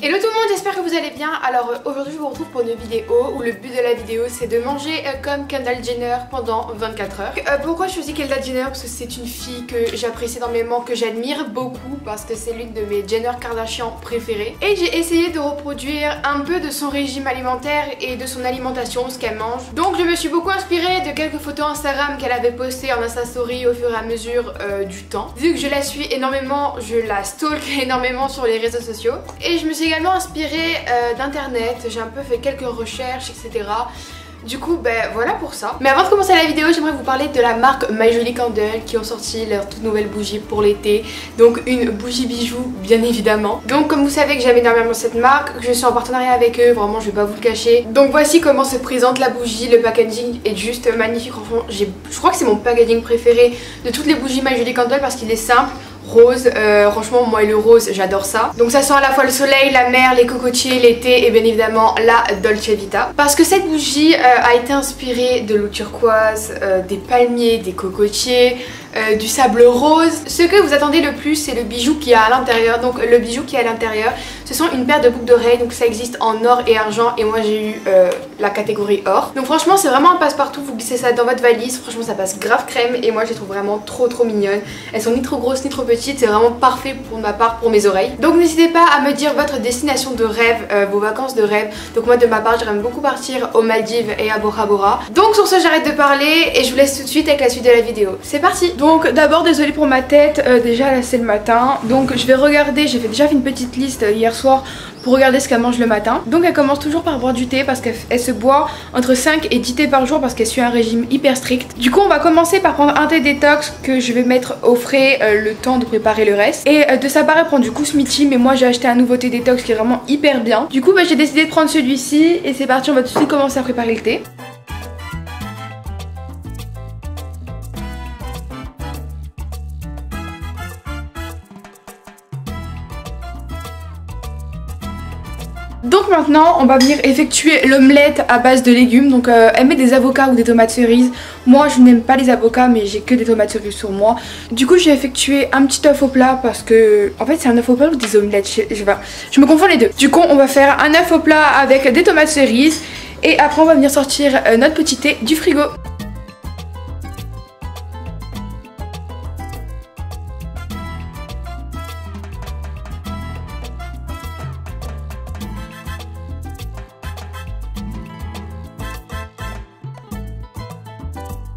Hello tout le monde, j'espère que vous allez bien. Alors aujourd'hui je vous retrouve pour une vidéo où le but de la vidéo c'est de manger comme Kendall Jenner pendant 24 heures. Pourquoi je choisis Kendall Jenner? Parce que c'est une fille que j'apprécie énormément, que j'admire beaucoup parce que c'est l'une de mes Jenner Kardashian préférées. Et j'ai essayé de reproduire un peu de son régime alimentaire et de son alimentation, ce qu'elle mange. Donc je me suis beaucoup inspirée de quelques photos Instagram qu'elle avait postées en Insta Story au fur et à mesure du temps. Vu que je la suis énormément, je la stalk énormément sur les réseaux sociaux. Et je me suis également inspirée d'internet, j'ai un peu fait quelques recherches etc. Du coup voilà pour ça. Mais avant de commencer la vidéo, j'aimerais vous parler de la marque My Jolie Candle qui ont sorti leur toute nouvelle bougie pour l'été. Donc une bougie bijou bien évidemment. Donc comme vous savez que j'aime énormément cette marque, que je suis en partenariat avec eux, vraiment je vais pas vous le cacher. Donc voici comment se présente la bougie, le packaging est juste magnifique. Franchement je crois que c'est mon packaging préféré de toutes les bougies My Jolie Candle parce qu'il est simple. Rose, franchement moi et le rose j'adore ça. Donc ça sent à la fois le soleil, la mer, les cocotiers, l'été et bien évidemment la Dolce Vita. Parce que cette bougie a été inspirée de l'eau turquoise, des palmiers, des cocotiers, du sable rose. Ce que vous attendez le plus c'est le bijou qui a à l'intérieur. Donc le bijou qui est à l'intérieur ce sont une paire de boucles d'oreilles. Donc ça existe en or et argent et moi j'ai eu la catégorie or. Donc franchement c'est vraiment un passe-partout, vous glissez ça dans votre valise. Franchement ça passe grave crème et moi je les trouve vraiment trop mignonnes. Elles sont ni trop grosses ni trop petites, c'est vraiment parfait pour ma part pour mes oreilles. Donc n'hésitez pas à me dire votre destination de rêve, vos vacances de rêve. Donc moi de ma part j'aimerais beaucoup partir aux Maldives et à Bora Bora. Donc sur ce j'arrête de parler et je vous laisse tout de suite avec la suite de la vidéo. C'est parti. Donc d'abord désolée pour ma tête, déjà là c'est le matin. Donc je vais regarder, j'ai déjà fait une petite liste hier soir pour regarder ce qu'elle mange le matin. Donc elle commence toujours par boire du thé parce qu'elle se boit entre 5 et 10 thés par jour parce qu'elle suit un régime hyper strict. Du coup on va commencer par prendre un thé détox que je vais mettre au frais le temps de préparer le reste. Et de sa part elle prend du Kousmiti, mais moi j'ai acheté un nouveau thé détox qui est vraiment hyper bien. Du coup j'ai décidé de prendre celui-ci et c'est parti, on va tout de suite commencer à préparer le thé. Donc maintenant on va venir effectuer l'omelette à base de légumes. Donc elle met des avocats ou des tomates cerises. Moi je n'aime pas les avocats mais j'ai que des tomates cerises sur moi. Du coup j'ai effectué un petit œuf au plat parce que en fait c'est un œuf au plat ou des omelettes, je me confonds les deux. Du coup on va faire un œuf au plat avec des tomates cerises. Et après on va venir sortir notre petit thé du frigo.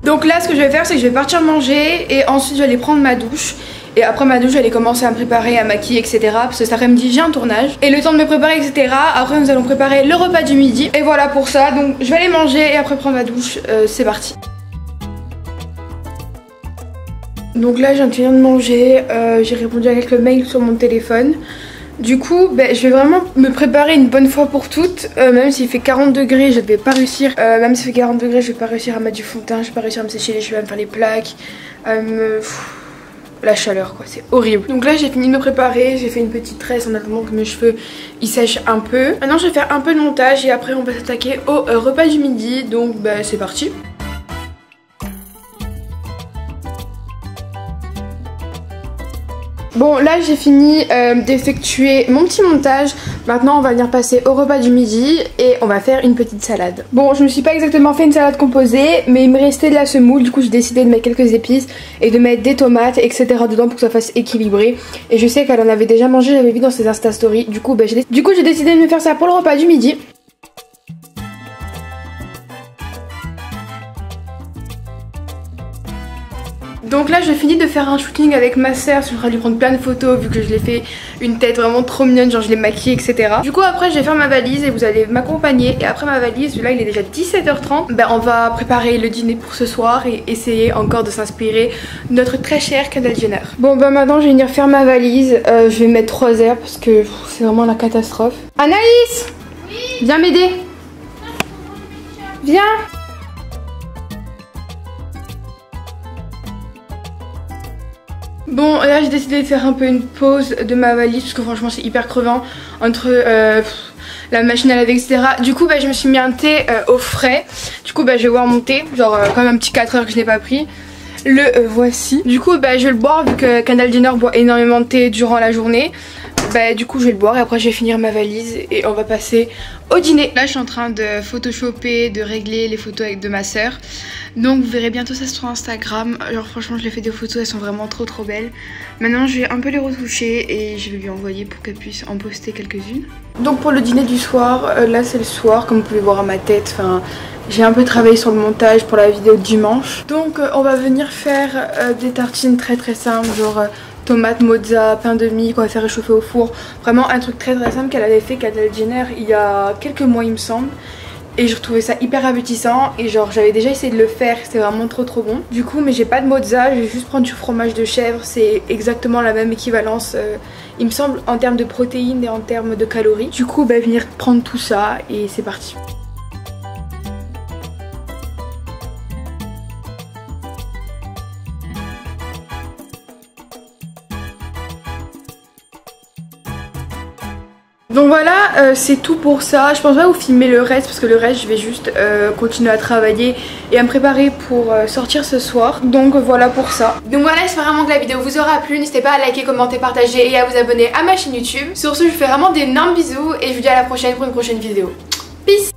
Donc là ce que je vais faire c'est que je vais partir manger et ensuite je vais aller prendre ma douche. Et après ma douche j'allais commencer à me préparer, à maquiller etc. Parce que cet après-midi j'ai un tournage. Et le temps de me préparer etc. Après nous allons préparer le repas du midi. Et voilà pour ça, donc je vais aller manger et après prendre ma douche, c'est parti. Donc là je viens de finir de manger, j'ai répondu à quelques mails sur mon téléphone. Du coup je vais vraiment me préparer une bonne fois pour toutes. Même s'il fait 40 degrés je vais pas réussir. Même s'il fait 40 degrés je vais pas réussir à mettre du fond de teint. Je vais pas réussir à me sécher les cheveux, à me faire les plaques, la chaleur quoi, c'est horrible. Donc là j'ai fini de me préparer, j'ai fait une petite tresse en attendant que mes cheveux ils sèchent un peu. Maintenant je vais faire un peu de montage et après on va s'attaquer au repas du midi. Donc c'est parti. Bon là j'ai fini d'effectuer mon petit montage. Maintenant on va venir passer au repas du midi et on va faire une petite salade. Bon je me suis pas exactement fait une salade composée mais il me restait de la semoule. Du coup j'ai décidé de mettre quelques épices et de mettre des tomates etc dedans pour que ça fasse équilibré. Et je sais qu'elle en avait déjà mangé, j'avais vu dans ses Insta Stories. Du coup j'ai décidé de me faire ça pour le repas du midi. Donc là je finis de faire un shooting avec ma soeur, je suis en train de lui prendre plein de photos vu que je l'ai fait une tête vraiment trop mignonne, genre je l'ai maquillée etc. Du coup après je vais faire ma valise et vous allez m'accompagner. Et après ma valise, là il est déjà 17h30, on va préparer le dîner pour ce soir et essayer encore de s'inspirer de notre très chère Kendall Jenner. Bon maintenant je vais venir faire ma valise, je vais mettre 3 heures parce que c'est vraiment la catastrophe. Anaïs, oui, viens m'aider. Viens. Bon là j'ai décidé de faire un peu une pause de ma valise parce que franchement c'est hyper crevant entre la machine à laver etc. Du coup je me suis mis un thé au frais. Du coup je vais boire mon thé, genre comme un petit 4 heures que je n'ai pas pris. Le voici. Du coup je vais le boire vu que Kendall Jenner boit énormément de thé durant la journée. Bah du coup je vais le boire et après je vais finir ma valise et on va passer au dîner. Là je suis en train de photoshopper, de régler les photos de ma soeur. Donc vous verrez bientôt ça sur Instagram. Genre franchement je lui ai fait des photos, elles sont vraiment trop belles. Maintenant je vais un peu les retoucher et je vais lui envoyer pour qu'elle puisse en poster quelques-unes. Donc pour le dîner du soir, là c'est le soir comme vous pouvez voir à ma tête. Enfin, j'ai un peu travaillé sur le montage pour la vidéo de dimanche. Donc on va venir faire des tartines très simples, genre tomates, mozza, pain de mie qu'on va faire réchauffer au four. Vraiment un truc très simple qu'elle avait fait, Kendall Jenner, il y a quelques mois il me semble. Et je retrouvais ça hyper appétissant et genre j'avais déjà essayé de le faire, c'était vraiment trop bon. Du coup mais j'ai pas de mozza, je vais juste prendre du fromage de chèvre, c'est exactement la même équivalence il me semble en termes de protéines et en termes de calories. Du coup bah venir prendre tout ça et c'est parti. Donc voilà, c'est tout pour ça. Je pense pas vous filmer le reste parce que le reste je vais juste continuer à travailler et à me préparer pour sortir ce soir. Donc voilà pour ça. Donc voilà, j'espère vraiment que la vidéo vous aura plu. N'hésitez pas à liker, commenter, partager et à vous abonner à ma chaîne YouTube. Sur ce, je vous fais vraiment d'énormes bisous et je vous dis à la prochaine pour une prochaine vidéo. Peace!